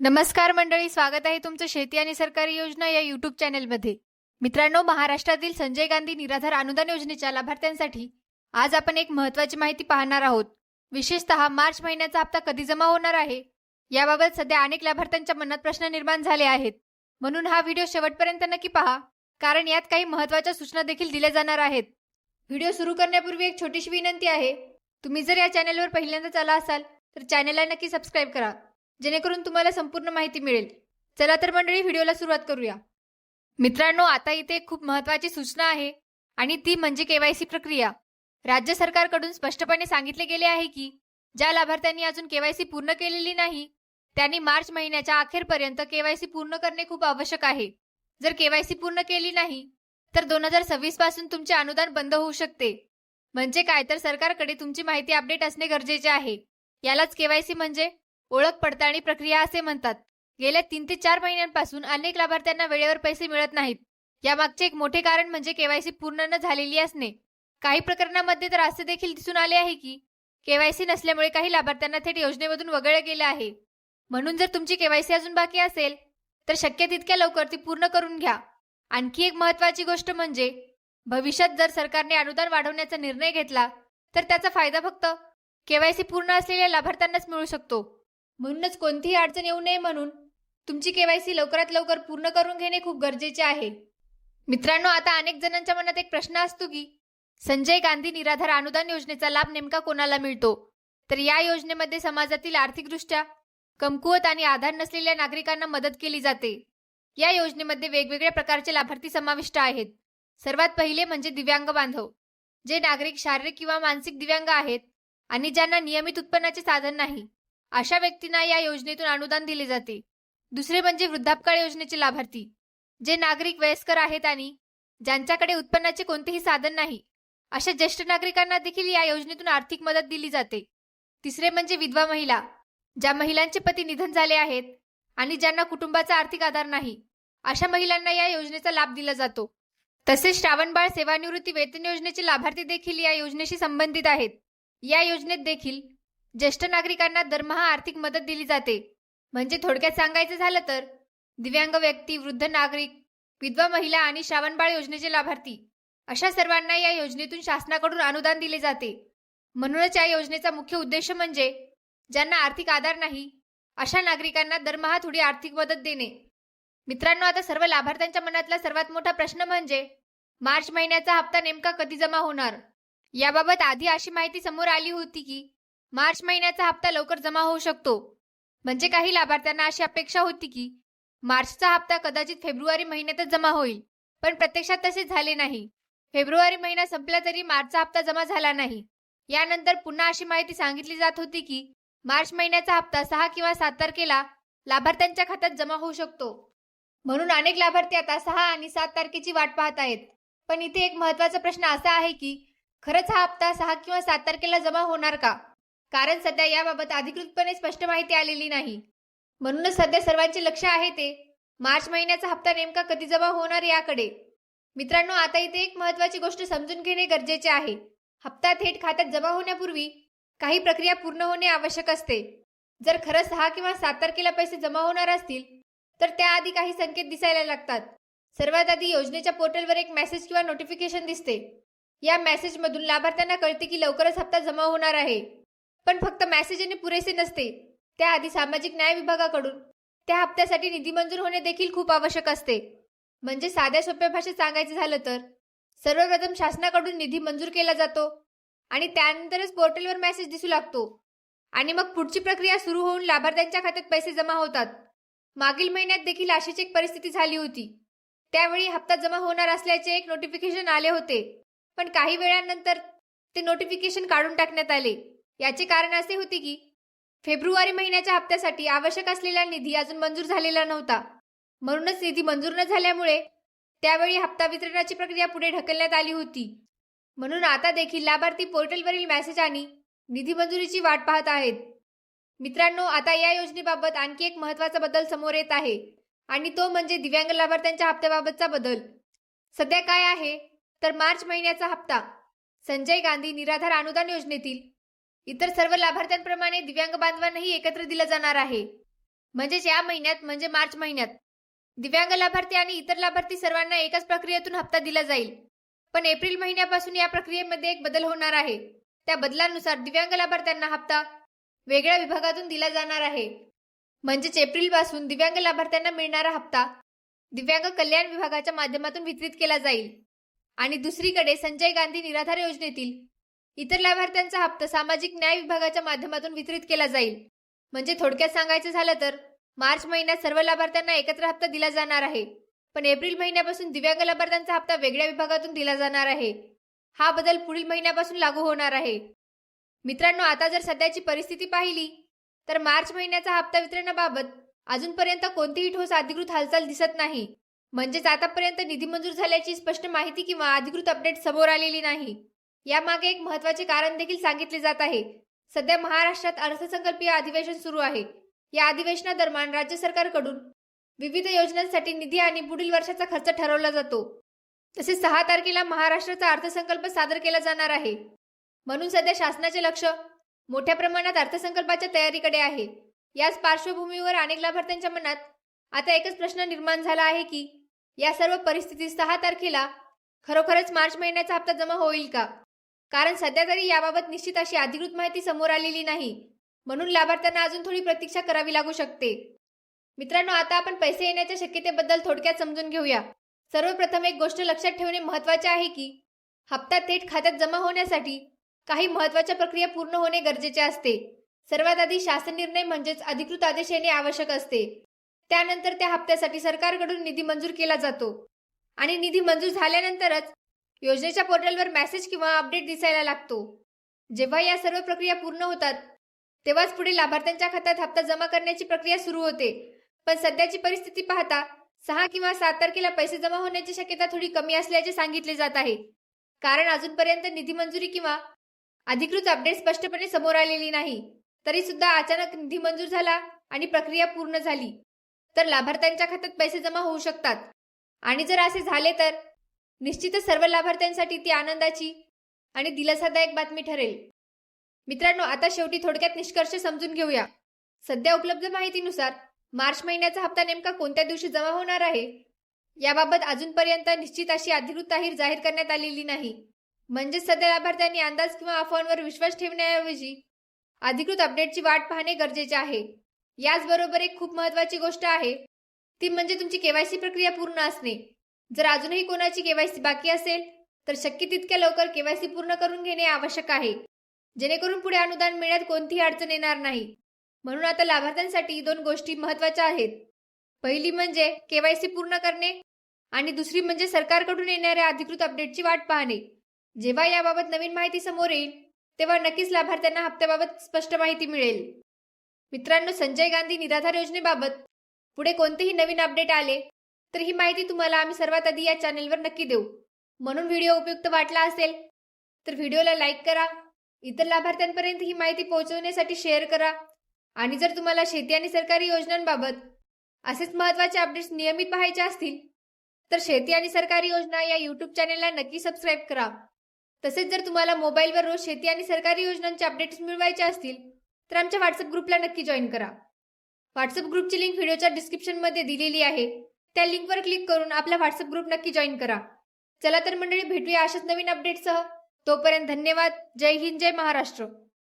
नमस्कार मंडळी, स्वागत आहे तुमचं शेती आणि सरकारी योजना या यूट्यूब चॅनलमध्ये. मित्रांनो, महाराष्ट्रातील संजय गांधी निराधार अनुदान योजनेच्या लाभार्थ्यांसाठी आज आपण एक महत्त्वाची माहिती पाहणार आहोत. विशेषतः मार्च महिन्याचा हप्ता कधी जमा होणार आहे याबाबत सध्या अनेक लाभार्थ्यांच्या मनात प्रश्न निर्माण झाले आहेत. म्हणून हा व्हिडिओ शेवटपर्यंत नक्की पहा, कारण यात काही महत्त्वाच्या सूचना देखील दिल्या जाणार आहेत. व्हिडिओ सुरू करण्यापूर्वी एक छोटीशी विनंती आहे. तुम्ही जर या चॅनलवर पहिल्यांदाच आला असाल तर चॅनलला नक्की सबस्क्राईब करा, जेणेकरून तुम्हाला संपूर्ण माहिती मिळेल. चला तर मंडळी, व्हिडिओला सुरुवात करूया. मित्रांनो, आता इथे एक खूप महत्त्वाची सूचना आहे आणि ती म्हणजे केवायसी प्रक्रिया. राज्य सरकारकडून स्पष्टपणे सांगितले गेले आहे की ज्या लाभार्थ्यांनी अजून केवायसी पूर्ण केलेली नाही त्यांनी मार्च महिन्याच्या अखेरपर्यंत केवायसी पूर्ण करणे खूप आवश्यक आहे. जर केवायसी पूर्ण केली नाही तर 2026 पासून तुमचे अनुदान बंद होऊ शकते. म्हणजे काय, तर सरकारकडे तुमची माहिती अपडेट असणे गरजेचे आहे. यालाच केवायसी म्हणजे ओळख पडताळणी प्रक्रिया असे म्हणतात. गेल्या 3 ते 4 महिन्यांपासून अनेक लाभार्थ्यांना वेळेवर पैसे मिळत नाहीत. यामागचे एक मोठे कारण म्हणजे केवायसी पूर्ण न झालेली असणे. काही प्रकरणांमध्ये तर असे देखील दिसून आले आहे की केवायसी नसल्यामुळे काही लाभार्थ्यांना थेट योजनेमधून वगळले गेले आहे. म्हणून जर तुमची केवायसी अजून बाकी असेल तर शक्य तितक्या लवकर ती पूर्ण करून घ्या. आणखी एक महत्त्वाची गोष्ट म्हणजे भविष्यात जर सरकारने अनुदान वाढवण्याचा निर्णय घेतला तर त्याचा फायदा फक्त केवायसी पूर्ण असलेल्या लाभार्थ्यांनाच मिळू शकतो. म्हणूनच कोणतीही अडचण येऊ नये म्हणून तुमची केवायसी लवकरात लवकर पूर्ण करून घेणे खूप गरजेचे आहे. मित्रांनो, आता अनेक जणांच्या मनात एक प्रश्न असतो की संजय गांधी निराधार अनुदान योजनेचा लाभ नेमका कोणाला मिळतो. तर या योजनेमध्ये समाजातील आर्थिकदृष्ट्या कमकुवत आणि आधार नसलेल्या नागरिकांना मदत केली जाते. या योजनेमध्ये वेगवेगळ्या प्रकारचे लाभार्थी समाविष्ट आहेत. सर्वात पहिले म्हणजे दिव्यांग बांधव, जे नागरिक शारीरिक किंवा मानसिक दिव्यांग आहेत आणि ज्यांना नियमित उत्पन्नाचे साधन नाही, अशा व्यक्तींना या योजनेतून अनुदान दिले जाते. दुसरे म्हणजे वृद्धापकाळ योजनेचे लाभार्थी, जे नागरिक वयस्कर आहेत आणि ज्यांच्याकडे उत्पन्नाचे कोणतेही साधन नाही, अशा ज्येष्ठ नागरिकांना देखील या योजनेतून आर्थिक मदत दिली जाते. तिसरे म्हणजे विधवा महिला, ज्या महिलांचे पती निधन झाले आहेत आणि ज्यांना कुटुंबाचा आर्थिक आधार नाही, अशा महिलांना या योजनेचा लाभ दिला जातो. तसेच श्रावणबाळ सेवानिवृत्ती वेतन योजनेचे लाभार्थी देखील या योजनेशी संबंधित आहेत. या योजनेत देखील ज्येष्ठ नागरिकांना दरमहा आर्थिक मदत दिली जाते. म्हणजे थोडक्यात सांगायचं झालं तर दिव्यांग व्यक्ती, वृद्ध नागरिक, विधवा महिला आणि श्रावणबाळ योजनेचे लाभार्थी अशा सर्वांना या योजनेतून शासनाकडून अनुदान दिले जाते. म्हणूनच या योजनेचा मुख्य उद्देश म्हणजे ज्यांना आर्थिक आधार नाही अशा नागरिकांना दरमहा थोडी आर्थिक मदत देणे. मित्रांनो, आता सर्व लाभार्थ्यांच्या मनातला सर्वात मोठा प्रश्न म्हणजे मार्च महिन्याचा हप्ता नेमका कधी जमा होणार. याबाबत आधी अशी माहिती समोर आली होती की मार्च महिन्याचा हप्ता लवकर जमा होऊ शकतो. म्हणजे काही लाभार्थ्यांना अशी अपेक्षा होती की मार्चचा हप्ता कदाचित फेब्रुवारी महिन्यातच जमा होईल, पण प्रत्यक्षात तसे झाले नाही. फेब्रुवारी महिना संपला तरी मार्चचा हप्ता जमा झाला नाही. यानंतर पुन्हा अशी माहिती सांगितली जात होती की मार्च महिन्याचा हप्ता 6 किंवा 7 तारखेला लाभार्थ्यांच्या खात्यात जमा होऊ शकतो. म्हणून अनेक लाभार्थी आता 6 आणि 7 तारखेची वाट पाहत आहेत. पण इथे एक महत्त्वाचा प्रश्न असा आहे की खरंच हा हप्ता 6 किंवा 7 तारखेला जमा होणार का? कारण सध्या याबाबत अधिकृतपणे स्पष्ट माहिती आलेली नाही. म्हणूनच सध्या सर्वांचे लक्ष आहे ते मार्च महिन्याचा हप्ता नेमका कधी जमा होणार याकडे. मित्रांनो, आता इथे एक महत्त्वाची गोष्ट समजून घेणे गरजेचे आहे. हप्ता थेट खात्यात जमा होण्यापूर्वी काही प्रक्रिया पूर्ण होणे आवश्यक असते. जर खरंच 6 किंवा 7 तारखेला पैसे जमा होणार असतील तर त्याआधी काही संकेत दिसायला लागतात. सर्वात आधी योजनेच्या पोर्टलवर एक मेसेज किंवा नोटिफिकेशन दिसते. या मेसेजमधून लाभार्थ्यांना कळते की लवकरच हप्ता जमा होणार आहे. पण फक्त मेसेजने पुरेसे नसते. त्याआधी सामाजिक न्याय विभागाकडून त्या हप्त्यासाठी निधी मंजूर होणे देखील खूप आवश्यक असते. म्हणजे साध्या सोप्या भाषेत सांगायचं झालं तर सर्वप्रथम शासनाकडून निधी मंजूर केला जातो आणि त्यानंतरच पोर्टलवर मेसेज दिसू लागतो आणि मग पुढची प्रक्रिया सुरू होऊन लाभार्थ्यांच्या खात्यात पैसे जमा होतात. मागील महिन्यात देखील अशीच एक परिस्थिती झाली होती. त्यावेळी हप्ता जमा होणार असल्याचे एक नोटिफिकेशन आले होते, पण काही वेळानंतर ते नोटिफिकेशन काढून टाकण्यात आले. याचे कारण असे होते की फेब्रुवारी महिन्याच्या हप्त्यासाठी आवश्यक असलेला निधी अजून मंजूर झालेला नव्हता. म्हणूनच निधी मंजूर न झाल्यामुळे त्यावेळी हप्ता वितरणाची प्रक्रिया पुढे ढकलण्यात आली होती. म्हणून आता देखील लाभार्थी पोर्टलवरील मेसेज आणि निधी मंजुरीची वाट पाहत आहेत. मित्रांनो, आता या योजनेबाबत आणखी एक महत्त्वाचा बदल समोर येत आहे आणि तो म्हणजे दिव्यांग लाभार्थ्यांच्या हप्त्याबाबतचा बदल. सध्या काय आहे तर मार्च महिन्याचा हप्ता संजय गांधी निराधार अनुदान योजनेतील इतर सर्व लाभार्थ्यांप्रमाणे दिव्यांग बांधवांनाही एकत्र दिला जाणार आहे. म्हणजेच या महिन्यात म्हणजे मार्च महिन्यात दिव्यांग लाभार्थी आणि इतर लाभार्थी सर्वांना एकाच प्रक्रियेतून हप्ता दिला जाईल. पण एप्रिल महिन्यापासून या प्रक्रियेमध्ये एक बदल होणार आहे. त्या बदलानुसार दिव्यांग लाभार्थ्यांना हप्ता वेगळ्या विभागातून दिला जाणार आहे. म्हणजेच एप्रिल पासून दिव्यांग लाभार्थ्यांना मिळणारा हप्ता दिव्यांग कल्याण विभागाच्या माध्यमातून वितरित केला जाईल आणि दुसरीकडे संजय गांधी निराधार योजनेतील इतर लाभार्थ्यांचा हप्ता सामाजिक न्याय विभागाच्या माध्यमातून वितरित केला जाईल. म्हणजे थोडक्यात सांगायचं झालं तर मार्च महिन्यात सर्व लाभार्थ्यांना एकत्र हप्ता दिला जाणार आहे, पण एप्रिल महिन्यापासून दिव्यांग लाभार्थ्यांचा हप्ता वेगळ्या विभागातून दिला जाणार आहे. हा बदल पुढील महिन्यापासून लागू होणार आहे. मित्रांनो, आता जर सध्याची परिस्थिती पाहिली तर मार्च महिन्याचा हप्ता वितरणाबाबत अजूनपर्यंत कोणतीही ठोस अधिकृत हालचाल दिसत नाही. म्हणजेच आतापर्यंत निधी मंजूर झाल्याची स्पष्ट माहिती किंवा अधिकृत अपडेट समोर आलेली नाही. यामागे एक महत्त्वाचे कारण देखील सांगितले जात आहे. सध्या महाराष्ट्रात अर्थसंकल्पीय अधिवेशन सुरू आहे. या अधिवेशनादरम्यान राज्य सरकारकडून विविध योजनांसाठी निधी आणि पुढील वर्षाचा खर्च ठरवला जातो. तसेच 6 तारखेला महाराष्ट्राचा अर्थसंकल्प सादर केला जाणार आहे. म्हणून सध्या शासनाचे लक्ष मोठ्या प्रमाणात अर्थसंकल्पाच्या तयारीकडे आहे. याच पार्श्वभूमीवर अनेक लाभार्थ्यांच्या मनात आता एकच प्रश्न निर्माण झाला आहे की या सर्व परिस्थितीत 6 तारखेला खरोखरच मार्च महिन्याचा हप्ता जमा होईल का? कारण सध्या तरी याबाबत निश्चित अशी अधिकृत माहिती समोर आलेली नाही. म्हणून लाभार्थ्यांना अजून थोडी प्रतीक्षा करावी लागू शकते. मित्रांनो, आता आपण पैसे येण्याच्या शक्यतेबद्दल थोडक्यात समजून घेऊया. सर्वप्रथम एक गोष्ट लक्षात ठेवणे महत्त्वाचे आहे की हप्ता थेट खात्यात जमा होण्यासाठी काही महत्त्वाच्या प्रक्रिया पूर्ण होणे गरजेचे असते. सर्वात आधी शासन निर्णय म्हणजेच अधिकृत आदेश येणे आवश्यक असते. त्यानंतर त्या हप्त्यासाठी सरकारकडून निधी मंजूर केला जातो आणि निधी मंजूर झाल्यानंतरच योजनेच्या पोर्टलवर मेसेज किंवा अपडेट दिसायला लागतो. जेव्हा या सर्व प्रक्रिया पूर्ण होतात तेव्हाच पुढे लाभार्थ्यांच्या खात्यात हप्ता जमा करण्याची प्रक्रिया सुरू होते. पण सध्याची परिस्थिती पाहता 6 किंवा 7 तारखेला पैसे जमा होण्याची शक्यता थोडी कमी असल्याचे सांगितले जात आहे. कारण अजूनपर्यंत निधी मंजुरी किंवा अधिकृत अपडेट स्पष्टपणे समोर आलेली नाही. तरी सुद्धा अचानक निधी मंजूर झाला आणि प्रक्रिया पूर्ण झाली तर लाभार्थ्यांच्या खात्यात पैसे जमा होऊ शकतात. आणि जर असे झाले तर निश्चितच सर्व लाभार्थ्यांसाठी ती आनंदाची आणि दिलासादायक बातमी ठरेल. मित्रांनो, आता शेवटी थोडक्यात निष्कर्ष समजून घेऊया. सध्या उपलब्ध माहितीनुसार मार्च महिन्याचा हप्ता नेमका कोणत्या दिवशी जमा होणार आहे याबाबत अजूनपर्यंत निश्चित अशी अधिकृत तारीख जाहीर करण्यात आलेली नाही. म्हणजे सध्या लाभार्थ्यांनी अंदाज किंवा अफवांवर विश्वास ठेवण्याऐवजी अधिकृत अपडेटची वाट पाहणे गरजेचे आहे. याचबरोबर एक खूप महत्त्वाची गोष्ट आहे ती म्हणजे तुमची केवायसी प्रक्रिया पूर्ण असणे. जर अजूनही कोणाची केवायसी बाकी असेल तर शक्य तितक्या लवकर केवायसी पूर्ण करून घेणे आवश्यक आहे, जेणेकरून पुढे अनुदान मिळण्यात कोणतीही अडचण येणार नाही. म्हणून आता लाभार्थ्यांसाठी 2 गोष्टी महत्त्वाच्या आहेत. पहिली म्हणजे केवायसी पूर्ण करणे आणि दुसरी म्हणजे सरकारकडून येणाऱ्या अधिकृत अपडेटची वाट पाहणे. जेव्हा याबाबत नवीन माहिती समोर येईल तेव्हा नक्कीच लाभार्थ्यांना हप्त्याबाबत स्पष्ट माहिती मिळेल. मित्रांनो, संजय गांधी निराधार योजनेबाबत पुढे कोणतेही नवीन अपडेट आले तर ही माहिती तुम्हाला आम्ही सर्वात आधी या चॅनलवर नक्की देऊ. म्हणून व्हिडिओ उपयुक्त वाटला असेल तर व्हिडिओला लाईक करा, इतर लाभार्थ्यांपर्यंत ही माहिती पोहोचवण्यासाठी शेअर करा आणि जर तुम्हाला शेती आणि सरकारी योजनांबाबत असेच महत्त्वाचे अपडेट्स नियमित पाहायचे असतील तर शेती आणि सरकारी योजना या यूट्यूब चॅनलला नक्की सबस्क्राईब करा. तसेच जर तुम्हाला मोबाईलवर रोज शेती आणि सरकारी योजनांचे अपडेट्स मिळवायचे असतील तर आमच्या व्हॉट्सअप ग्रुपला नक्की जॉईन करा. व्हॉट्सअप ग्रुपची लिंक व्हिडिओच्या डिस्क्रिप्शनमध्ये दिलेली आहे. त्या लिंकवर क्लिक करून आपला व्हॉट्सअप ग्रुप नक्की जॉईन करा. चला तर मंडळी, भेटूया अशाच नवीन अपडेटसह. तोपर्यंत धन्यवाद. जय हिंद, जय महाराष्ट्र.